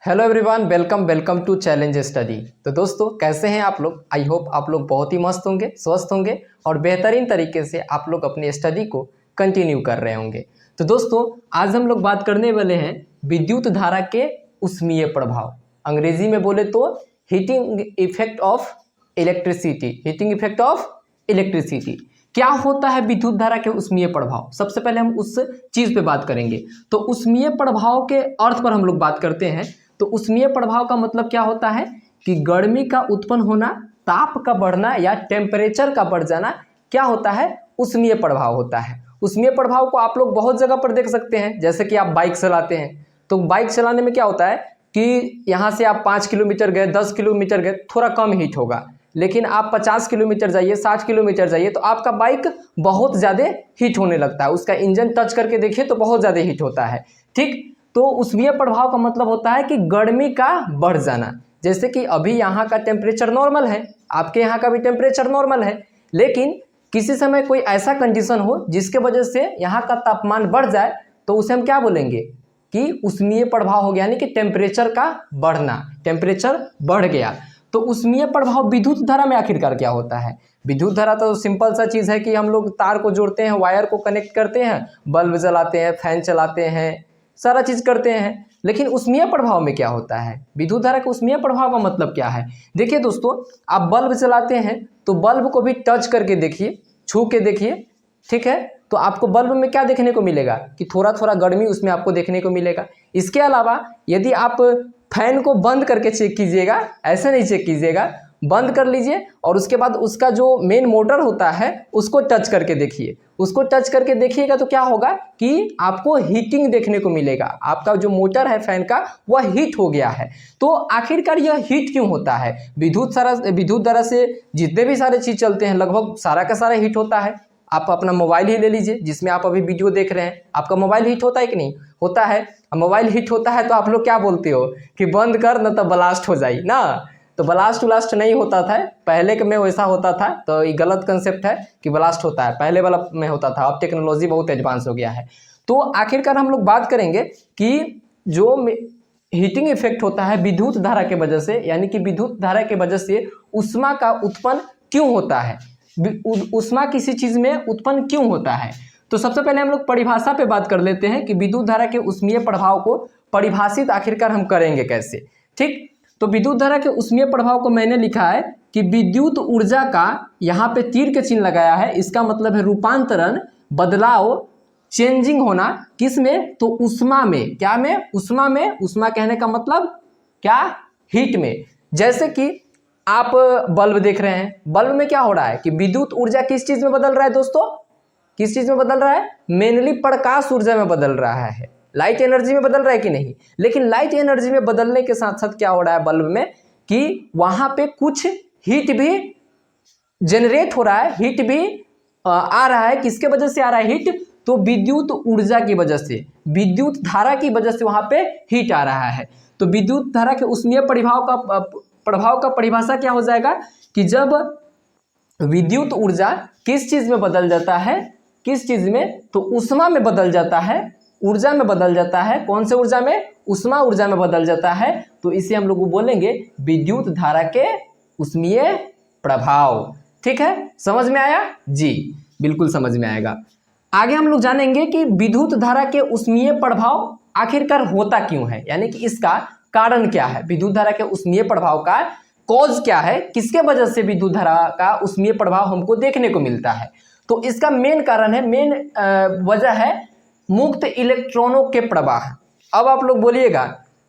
Hello everyone, welcome to challenge study. तो दोस्तों कैसे हैं आप लोग। आई होप आप लोग बहुत ही मस्त होंगे, स्वस्थ होंगे और बेहतरीन तरीके से आप लोग अपनी स्टडी को कंटिन्यू कर रहे होंगे। तो दोस्तों आज हम लोग बात करने वाले हैं विद्युत धारा के उष्मीय प्रभाव, अंग्रेजी में बोले तो हीटिंग इफेक्ट ऑफ इलेक्ट्रिसिटी। क्या होता है विद्युत धारा के उष्मीय प्रभाव, सबसे पहले हम उस चीज़ पे बात करेंगे। तो उष्मीय प्रभाव के अर्थ पर हम लोग बात करते हैं। तो उष्मीय प्रभाव का मतलब क्या होता है कि गर्मी का उत्पन्न होना, ताप का बढ़ना या टेम्परेचर का बढ़ जाना क्या होता है, उष्मीय प्रभाव होता है। उष्मीय प्रभाव को आप लोग बहुत जगह पर देख सकते हैं, जैसे कि आप बाइक चलाते हैं तो बाइक चलाने में क्या होता है कि यहाँ से आप 5 किलोमीटर गए, 10 किलोमीटर गए, थोड़ा कम हीट होगा, लेकिन आप 50 किलोमीटर जाइए, 60 किलोमीटर जाइए तो आपका बाइक बहुत ज़्यादा हीट होने लगता है। उसका इंजन टच करके देखिए तो बहुत ज़्यादा हीट होता है। ठीक, तो उष्मीय प्रभाव का मतलब होता है कि गर्मी का बढ़ जाना। जैसे कि अभी यहाँ का टेम्परेचर नॉर्मल है, आपके यहाँ का भी टेम्परेचर नॉर्मल है, लेकिन किसी समय कोई ऐसा कंडीशन हो जिसके वजह से यहाँ का तापमान बढ़ जाए तो उसे हम क्या बोलेंगे कि उष्मीय प्रभाव हो गया, यानी कि टेम्परेचर का बढ़ना, टेम्परेचर बढ़ गया। तो उष्मीय प्रभाव विद्युत धारा में आखिरकार क्या होता है। विद्युत धारा तो सिंपल सा चीज़ है कि हम लोग तार को जोड़ते हैं, वायर को कनेक्ट करते हैं, बल्ब जलाते हैं, फैन चलाते हैं, सारा चीज़ करते हैं। लेकिन उष्मीय प्रभाव में क्या होता है, विद्युत धारा के उष्मीय प्रभाव का मतलब क्या है। देखिए दोस्तों, आप बल्ब चलाते हैं तो बल्ब को भी टच करके देखिए, छू के देखिए, ठीक है, तो आपको बल्ब में क्या देखने को मिलेगा कि थोड़ा थोड़ा गर्मी उसमें आपको देखने को मिलेगा। इसके अलावा यदि आप फैन को बंद करके चेक कीजिएगा, ऐसे नहीं चेक कीजिएगा, बंद कर लीजिए और उसके बाद उसका जो मेन मोटर होता है उसको टच करके देखिए। उसको टच करके देखिएगा तो क्या होगा कि आपको हीटिंग देखने को मिलेगा, आपका जो मोटर है फैन का वह हीट हो गया है। तो आखिरकार यह हीट क्यों होता है, विद्युत धारा से जितने भी सारे चीज़ चलते हैं लगभग सारा का सारा हीट होता है। आप अपना मोबाइल ही ले लीजिए, जिसमें आप अभी वीडियो देख रहे हैं, आपका मोबाइल हीट होता है कि नहीं होता है। मोबाइल हीट होता है तो आप लोग क्या बोलते हो कि बंद कर न तो ब्लास्ट हो जाए ना। तो ब्लास्ट व्लास्ट नहीं होता था पहले के में, वैसा होता था तो ये गलत कंसेप्ट है कि ब्लास्ट होता है, पहले वाला में होता था। अब टेक्नोलॉजी बहुत एडवांस हो गया है। तो आखिरकार हम लोग बात करेंगे कि जो हीटिंग इफेक्ट होता है विद्युत धारा के वजह से, यानी कि विद्युत धारा के वजह से उष्मा का उत्पन्न क्यों होता है, उष्मा किसी चीज में उत्पन्न क्यों होता है। तो सबसे पहले हम लोग परिभाषा पे बात कर लेते हैं कि विद्युत धारा के उष्मीय प्रभाव को परिभाषित आखिरकार हम करेंगे कैसे। ठीक, तो विद्युत धारा के उष्मीय प्रभाव को मैंने लिखा है कि विद्युत ऊर्जा का, यहाँ पे तीर के चिन्ह लगाया है, इसका मतलब है रूपांतरण, बदलाव, चेंजिंग होना, किस में, तो उष्मा में। क्या में, उष्मा में। उष्मा कहने का मतलब क्या, हीट में। जैसे कि आप बल्ब देख रहे हैं, बल्ब में क्या हो रहा है कि विद्युत ऊर्जा किस चीज में बदल रहा है दोस्तों, किस चीज में बदल रहा है, मेनली प्रकाश ऊर्जा में बदल रहा है, लाइट एनर्जी में बदल रहा है कि नहीं। लेकिन लाइट एनर्जी में बदलने के साथ साथ क्या हो रहा है बल्ब में कि वहां पे कुछ हीट भी जनरेट हो रहा है, हीट भी आ रहा है। किसके वजह से आ रहा है हीट, तो विद्युत ऊर्जा की वजह से, विद्युत धारा की वजह से वहां पे हीट आ रहा है। तो विद्युत धारा के उष्मीय प्रभाव का परिभाषा क्या हो जाएगा कि जब विद्युत ऊर्जा किस चीज में बदल जाता है, किस चीज में, तो उष्मा में बदल जाता है, ऊर्जा में बदल जाता है। कौन से ऊर्जा में, उष्मा ऊर्जा में बदल जाता है। तो इसे हम लोग बोलेंगे विद्युत धारा के उष्मीय प्रभाव। ठीक है, समझ में आया जी, बिल्कुल समझ में आएगा। आगे हम लोग जानेंगे कि विद्युत धारा के उष्मीय प्रभाव आखिरकार होता क्यों है, यानी कि इसका कारण क्या है, विद्युत धारा के उष्मीय प्रभाव का कॉज क्या है, किसके वजह से विद्युत धारा का उष्मीय प्रभाव हमको देखने को मिलता है। तो इसका मेन कारण है, मेन वजह है मुक्त इलेक्ट्रॉनों के प्रवाह। अब आप लोग बोलिएगा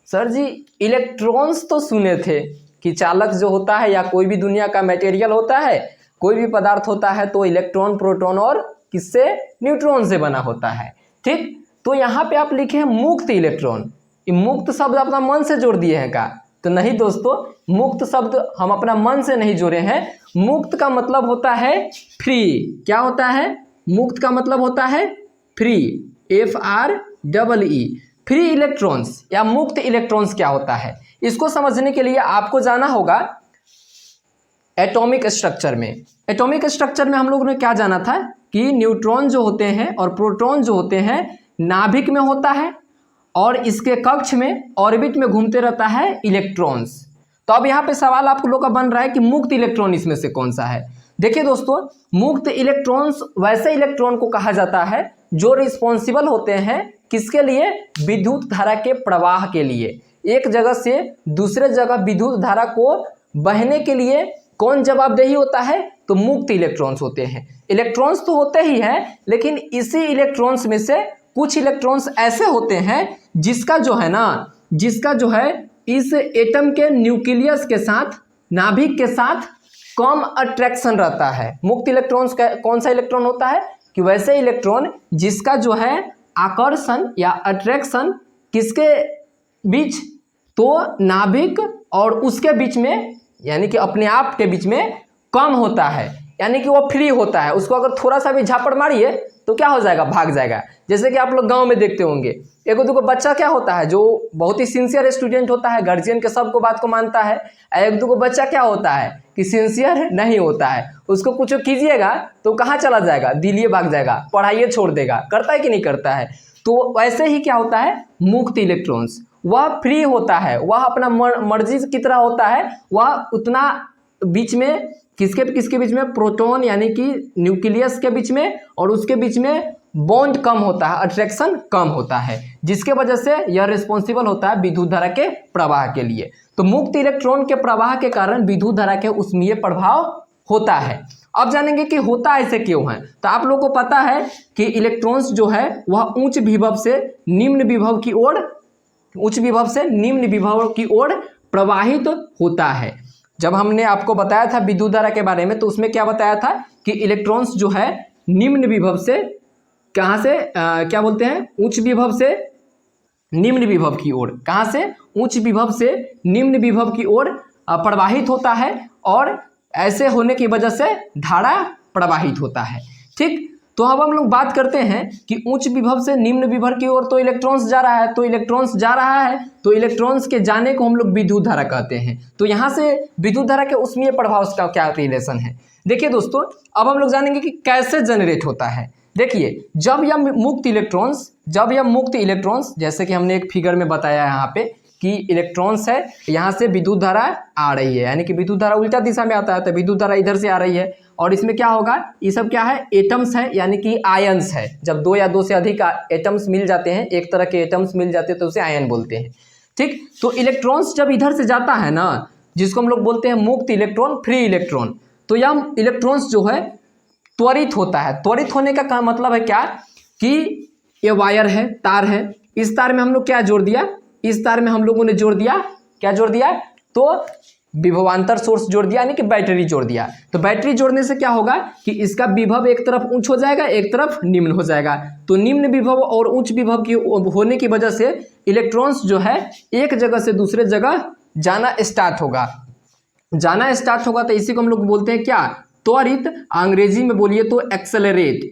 सर जी इलेक्ट्रॉन्स तो सुने थे कि चालक जो होता है या कोई भी दुनिया का मटेरियल होता है, कोई भी पदार्थ होता है तो इलेक्ट्रॉन, प्रोटॉन और किससे, न्यूट्रॉन से बना होता है। ठीक, तो यहाँ पे आप लिखे हैं मुक्त इलेक्ट्रॉन। मुक्त शब्द अपना मन से जोड़ दिए हैं का, तो नहीं दोस्तों, मुक्त शब्द हम अपना मन से नहीं जोड़े हैं। मुक्त का मतलब होता है फ्री। क्या होता है, मुक्त का मतलब होता है फ्री, FREE, फ्री इलेक्ट्रॉन्स या मुक्त इलेक्ट्रॉन्स क्या होता है, इसको समझने के लिए आपको जाना होगा एटॉमिक स्ट्रक्चर में। एटॉमिक स्ट्रक्चर में हम लोगों ने क्या जाना था कि न्यूट्रॉन जो होते हैं और प्रोटॉन जो होते हैं नाभिक में होता है, और इसके कक्ष में ऑर्बिट में घूमते रहता है इलेक्ट्रॉन्स। तो अब यहाँ पे सवाल आप लोग का बन रहा है कि मुक्त इलेक्ट्रॉन इसमें से कौन सा है। देखिए दोस्तों, मुक्त इलेक्ट्रॉन्स वैसे इलेक्ट्रॉन को कहा जाता है जो रिस्पॉन्सिबल होते हैं किसके लिए, विद्युत धारा के प्रवाह के लिए। एक जगह से दूसरे जगह विद्युत धारा को बहने के लिए कौन जवाबदेही होता है, तो मुक्त इलेक्ट्रॉन्स होते हैं। इलेक्ट्रॉन्स तो होते ही हैं, लेकिन इसी इलेक्ट्रॉन्स में से कुछ इलेक्ट्रॉन्स ऐसे होते हैं जिसका जो है इस एटम के न्यूक्लियस के साथ, नाभिक के साथ कम अट्रैक्शन रहता है। मुक्त इलेक्ट्रॉन्स का कौन सा इलेक्ट्रॉन होता है कि वैसे इलेक्ट्रॉन जिसका जो है आकर्षण या अट्रैक्शन किसके बीच, तो नाभिक और उसके बीच में, यानी कि अपने आप के बीच में कम होता है, यानी कि वो फ्री होता है। उसको अगर थोड़ा सा भी झापड़ मारिए तो क्या हो जाएगा, भाग जाएगा। जैसे कि आप लोग गांव में देखते होंगे, एक दो बच्चा क्या होता है जो बहुत ही सिंसियर स्टूडेंट होता है, गार्जियन के सबको बात को मानता है। एक दो बच्चा क्या होता है कि सिंसियर नहीं होता है, उसको कुछ कीजिएगा तो कहाँ चला जाएगा, दिल्ली भाग जाएगा, पढ़ाई छोड़ देगा। करता है कि नहीं करता है। तो वैसे ही क्या होता है, मुक्त इलेक्ट्रॉन्स वह फ्री होता है, वह अपना मर्जी की तरह होता है। वह उतना बीच में किसके बीच में, प्रोटॉन यानी कि न्यूक्लियस के बीच में और उसके बीच में बॉन्ड कम होता है, अट्रैक्शन कम होता है, जिसके वजह से यह रिस्पॉन्सिबल होता है विद्युत धारा के प्रवाह के लिए। तो मुक्त इलेक्ट्रॉन के प्रवाह के कारण विद्युत धारा के ऊष्मीय प्रभाव होता है। अब जानेंगे कि होता ऐसे क्यों है। तो आप लोगों को पता है कि इलेक्ट्रॉन्स जो है वह उच्च विभव से निम्न विभव की ओर प्रवाहित होता है। जब हमने आपको बताया था विद्युत धारा के बारे में, तो उसमें क्या बताया था कि इलेक्ट्रॉन्स जो है निम्न विभव से कहाँ से क्या बोलते हैं, उच्च विभव से निम्न विभव की ओर, कहाँ से, उच्च विभव से निम्न विभव की ओर प्रवाहित होता है, और ऐसे होने की वजह से धारा प्रवाहित होता है। ठीक, तो अब हम लोग बात करते हैं कि उच्च विभव से निम्न विभव की ओर तो इलेक्ट्रॉन्स जा रहा है, तो इलेक्ट्रॉन्स के जाने को हम लोग विद्युत धारा कहते हैं। तो यहाँ से विद्युत धारा के ऊष्मीय प्रभाव का क्या रिलेशन है। देखिए दोस्तों, अब हम लोग जानेंगे कि कैसे जनरेट होता है। देखिए, जब यह मुक्त इलेक्ट्रॉन्स जैसे कि हमने एक फिगर में बताया यहाँ पे कि इलेक्ट्रॉन्स है, यहाँ से विद्युत धारा आ रही है, यानी कि विद्युत धारा उल्टा दिशा में आता है, तो विद्युत धारा इधर से आ रही है। और इसमें क्या होगा, ये सब क्या है, एटम्स है, यानी कि आयन्स है। जब दो या दो से अधिक एटम्स मिल जाते हैं, एक तरह के एटम्स मिल जाते हैं, तो उसे आयन बोलते हैं। ठीक, तो इलेक्ट्रॉन्स जब इधर से जाता है ना, जिसको हम लोग बोलते हैं मुक्त इलेक्ट्रॉन, फ्री इलेक्ट्रॉन, तो यह इलेक्ट्रॉन्स जो है त्वरित होता है। त्वरित होने का मतलब है क्या कि ये वायर है, तार है, इस तार में हम लोग क्या जोड़ दिया, इस तार में हम लोगों ने जोड़ दिया, क्या जोड़ दिया, तो विभवांतर सोर्स जोड़ दिया, यानी कि बैटरी जोड़ दिया। तो बैटरी जोड़ने से क्या होगा कि इसका विभव एक तरफ उच्च हो जाएगा, एक तरफ निम्न हो जाएगा। तो निम्न विभव और उच्च विभव की होने की वजह से इलेक्ट्रॉन्स जो है एक जगह से दूसरे जगह जाना स्टार्ट होगा। तो इसी को हम लोग बोलते हैं क्या, त्वरित। अंग्रेजी में बोलिए तो एक्सेलरेट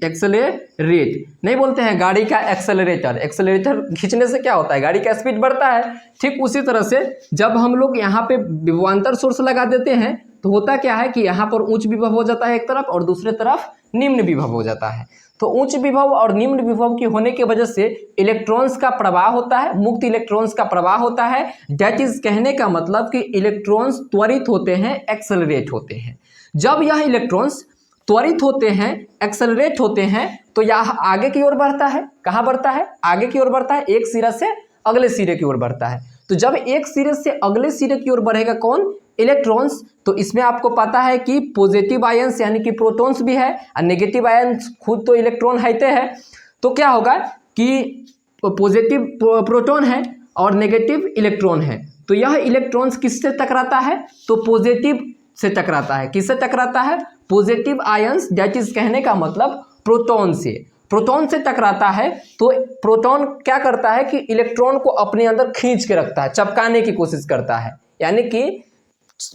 नहीं बोलते हैं गाड़ी का एक्सेलरेटर खींचने से क्या होता है, गाड़ी का स्पीड बढ़ता है। ठीक उसी तरह से जब हम लोग यहाँ पे विभवांतर सोर्स लगा देते हैं, तो होता क्या है कि यहाँ पर उच्च विभव हो जाता है एक तरफ, और दूसरे तरफ निम्न विभव हो जाता है। तो उच्च विभव और निम्न विभव की होने की वजह से इलेक्ट्रॉन्स का प्रवाह होता है, मुक्त इलेक्ट्रॉन्स का प्रवाह होता है। दैट इज कहने का मतलब कि इलेक्ट्रॉन्स त्वरित होते हैं, एक्सेलरेट होते हैं। जब यह इलेक्ट्रॉन्स त्वरित होते हैं, एक्सेलरेट होते हैं, तो यह आगे की ओर बढ़ता है। कहाँ बढ़ता है, आगे की ओर बढ़ता है, एक सिरे से अगले सिरे की ओर बढ़ता है। तो जब एक सिरे से अगले सिरे की ओर बढ़ेगा कौन, इलेक्ट्रॉन्स, तो इसमें आपको पता है कि पॉजिटिव आयंस यानी कि प्रोटॉन्स भी है, और नेगेटिव आयंस खुद तो इलेक्ट्रॉन होते हैं। तो क्या होगा कि पॉजिटिव प्रोटॉन है और नेगेटिव इलेक्ट्रॉन है। तो यह इलेक्ट्रॉन्स किससे टकराता है, तो पॉजिटिव से टकराता है। किससे टकराता है, पॉजिटिव आयंस, दैट इज कहने का मतलब प्रोटॉन से टकराता है। तो प्रोटॉन क्या करता है कि इलेक्ट्रॉन को अपने अंदर खींच के रखता है, चपकाने की कोशिश करता है, यानी कि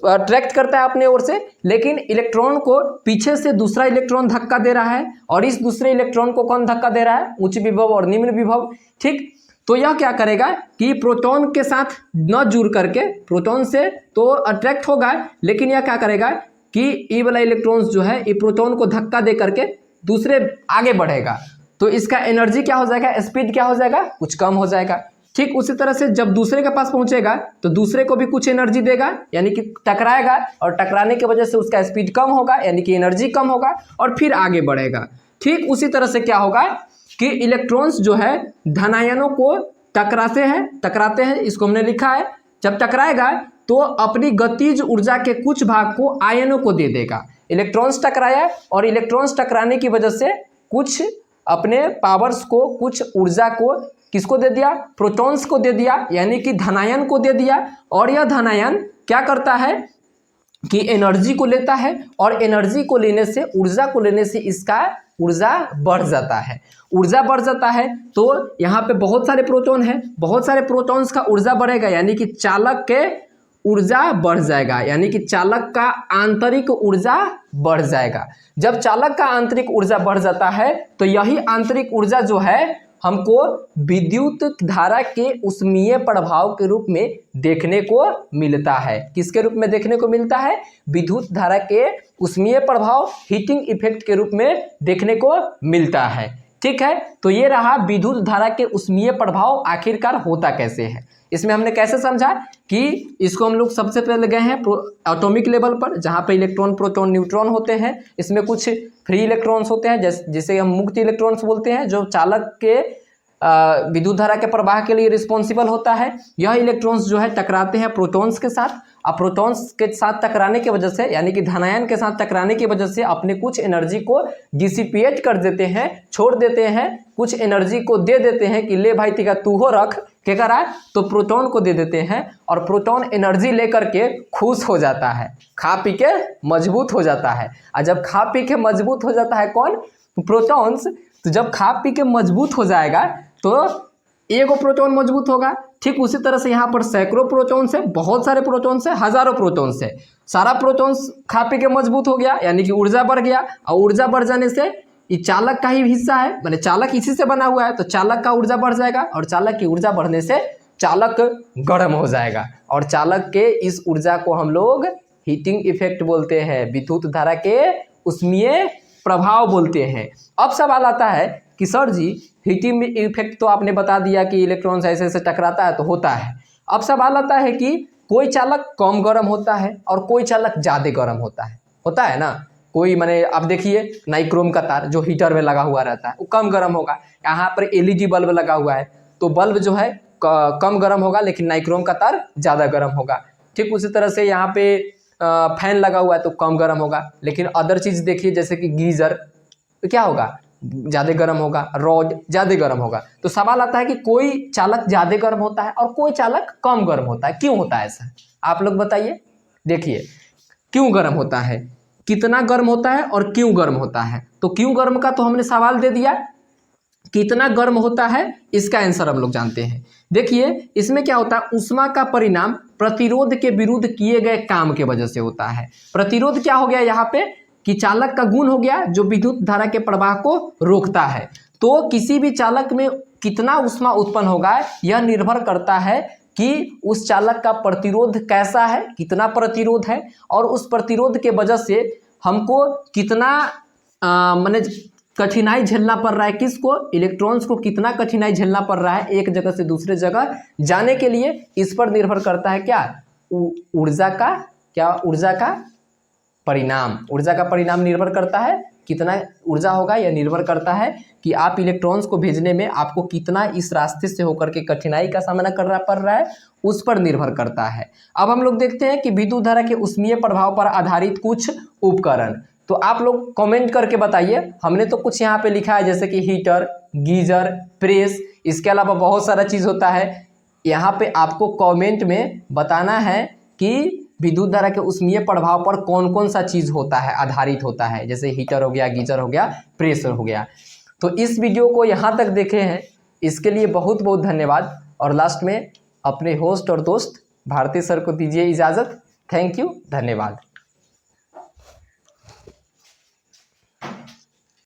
अट्रैक्ट करता है अपने ओर से। लेकिन इलेक्ट्रॉन को पीछे से दूसरा इलेक्ट्रॉन धक्का दे रहा है, और इस दूसरे इलेक्ट्रॉन को कौन धक्का दे रहा है, उच्च विभव और निम्न विभव। ठीक, तो यह क्या करेगा कि प्रोटॉन के साथ न जुड़ करके, प्रोटॉन से तो अट्रैक्ट होगा, लेकिन यह क्या करेगा कि ये वाला इलेक्ट्रॉन्स जो है ये प्रोटॉन को धक्का दे करके दूसरे आगे बढ़ेगा। तो इसका एनर्जी क्या हो जाएगा, स्पीड क्या हो जाएगा, कुछ कम हो जाएगा। ठीक उसी तरह से जब दूसरे के पास पहुंचेगा तो दूसरे को भी कुछ एनर्जी देगा, यानी कि टकराएगा, और टकराने की वजह से उसका स्पीड कम होगा, यानी कि एनर्जी कम होगा और फिर आगे बढ़ेगा। ठीक उसी तरह से क्या होगा कि इलेक्ट्रॉन्स जो है धनायनों को टकराते हैं, इसको हमने लिखा है। जब टकराएगा तो अपनी गतिज ऊर्जा के कुछ भाग को आयनों को दे देगा। इलेक्ट्रॉन्स टकराया और इलेक्ट्रॉन्स टकराने की वजह से कुछ अपने पावर्स को, कुछ ऊर्जा को किसको दे दिया, प्रोटॉन्स को दे दिया, यानी कि धनायन को दे दिया। और यह धनायन क्या करता है कि एनर्जी को लेता है, और एनर्जी को लेने से, ऊर्जा को लेने से इसका ऊर्जा बढ़ जाता है। ऊर्जा बढ़ जाता है तो यहाँ पे बहुत सारे प्रोटॉन हैं, बहुत सारे प्रोटॉन्स का ऊर्जा बढ़ेगा, यानी कि चालक के ऊर्जा बढ़ जाएगा, यानी कि चालक का आंतरिक ऊर्जा बढ़ जाएगा। जब चालक का आंतरिक ऊर्जा बढ़ जाता है तो यही आंतरिक ऊर्जा जो है हमको विद्युत धारा के ऊष्मीय प्रभाव के रूप में देखने को मिलता है। किसके रूप में देखने को मिलता है? विद्युत धारा के ऊष्मीय प्रभाव, हीटिंग इफेक्ट के रूप में देखने को मिलता है। ठीक है, तो ये रहा विद्युत धारा के ऊष्मीय प्रभाव आखिरकार होता कैसे है। इसमें हमने कैसे समझा कि इसको हम लोग सबसे पहले गए हैं एटॉमिक लेवल पर, जहाँ पे इलेक्ट्रॉन, प्रोटॉन, न्यूट्रॉन होते हैं। इसमें कुछ फ्री इलेक्ट्रॉन्स होते हैं जिसे हम मुक्त इलेक्ट्रॉन्स बोलते हैं, जो चालक के विद्युत धारा के प्रवाह के लिए रिस्पॉन्सिबल होता है। यह इलेक्ट्रॉन्स जो है टकराते हैं प्रोटॉन्स के साथ, और प्रोटॉन्स के साथ टकराने की वजह से, यानी कि धनायन के साथ टकराने की वजह से अपने कुछ एनर्जी को डिसिपेट कर देते हैं, छोड़ देते हैं, कुछ एनर्जी को दे देते हैं कि ले भाई तिका तू हो रख क्या करा, तो प्रोटॉन को दे देते हैं। और प्रोटॉन एनर्जी लेकर के खुश हो जाता है, खा पी के मजबूत हो जाता है। और जब खा पी के मजबूत हो जाता है कौन? प्रोटॉन्स। तो जब खा पी के मजबूत हो जाएगा तो एगो प्रोटॉन मजबूत होगा। ठीक उसी तरह से यहाँ पर सैकड़ों प्रोटॉन से, बहुत सारे प्रोटॉन से, हजारों प्रोटॉन से, सारा प्रोटॉन्स खा पी के मजबूत हो गया, यानी कि ऊर्जा बढ़ गया। और ऊर्जा बढ़ जाने से ये चालक का ही हिस्सा है, माने चालक इसी से बना हुआ है, तो चालक का ऊर्जा बढ़ जाएगा, और चालक की ऊर्जा बढ़ने से चालक गर्म हो जाएगा, और चालक के इस ऊर्जा को हम लोग हीटिंग इफेक्ट बोलते हैं, विद्युत धारा के ऊष्मीय प्रभाव बोलते हैं। अब सवाल आता है कि सर जी हीटिंग इफेक्ट तो आपने बता दिया कि इलेक्ट्रॉन्स ऐसे ऐसे टकराता है तो होता है। अब सवाल आता है कि कोई चालक कम गर्म होता है और कोई चालक ज़्यादा गर्म होता है ना। कोई माने आप देखिए नाइक्रोम का तार जो हीटर में लगा हुआ रहता है वो कम गर्म होगा। यहाँ पर एलईडी बल्ब लगा हुआ है तो बल्ब जो है कम गर्म होगा, लेकिन नाइक्रोम का तार ज़्यादा गर्म होगा। ठीक उसी तरह से यहाँ पे फैन लगा हुआ है तो कम गर्म होगा, लेकिन अदर चीज़ देखिए जैसे कि गीज़र तो क्या होगा, ज़्यादा गर्म होगा, रॉड ज़्यादा गर्म होगा। तो सवाल आता है कि कोई चालक ज़्यादा गर्म होता है और कोई चालक कम गर्म होता है, क्यों होता है ऐसा? आप लोग बताइए। देखिए क्यों गर्म होता है, कितना गर्म होता है और क्यों गर्म होता है। तो क्यों गर्म का तो हमने सवाल दे दिया, कितना गर्म होता है इसका आंसर हम लोग जानते हैं। देखिए इसमें क्या होता है, ऊष्मा का परिणाम प्रतिरोध के विरुद्ध किए गए काम के वजह से होता है। प्रतिरोध क्या हो गया यहाँ पे कि चालक का गुण हो गया जो विद्युत धारा के प्रवाह को रोकता है। तो किसी भी चालक में कितना ऊष्मा उत्पन्न होगा यह निर्भर करता है कि उस चालक का प्रतिरोध कैसा है, कितना प्रतिरोध है, और उस प्रतिरोध के वजह से हमको कितना माने कठिनाई झेलना पड़ रहा है। किसको? इलेक्ट्रॉन्स को कितना कठिनाई झेलना पड़ रहा है एक जगह से दूसरे जगह जाने के लिए। इस पर निर्भर करता है क्या, ऊर्जा का परिणाम। ऊर्जा का परिणाम निर्भर करता है कितना ऊर्जा होगा, यह निर्भर करता है कि आप इलेक्ट्रॉन्स को भेजने में आपको कितना इस रास्ते से होकर के कठिनाई का सामना करना पड़ रहा है, उस पर निर्भर करता है। अब हम लोग देखते हैं कि विद्युत धारा के ऊष्मीय प्रभाव पर आधारित कुछ उपकरण। तो आप लोग कमेंट करके बताइए। हमने तो कुछ यहाँ पे लिखा है जैसे कि हीटर, गीजर, प्रेस, इसके अलावा बहुत सारा चीज़ होता है। यहाँ पे आपको कमेंट में बताना है कि विद्युत धारा के ऊष्मीय प्रभाव पर कौन कौन सा चीज़ होता है, आधारित होता है, जैसे हीटर हो गया, गीजर हो गया, प्रेस हो गया। तो इस वीडियो को यहाँ तक देखे हैं इसके लिए बहुत बहुत धन्यवाद। और लास्ट में अपने होस्ट और दोस्त भारती सर को दीजिए इजाज़त। थैंक यू, धन्यवाद।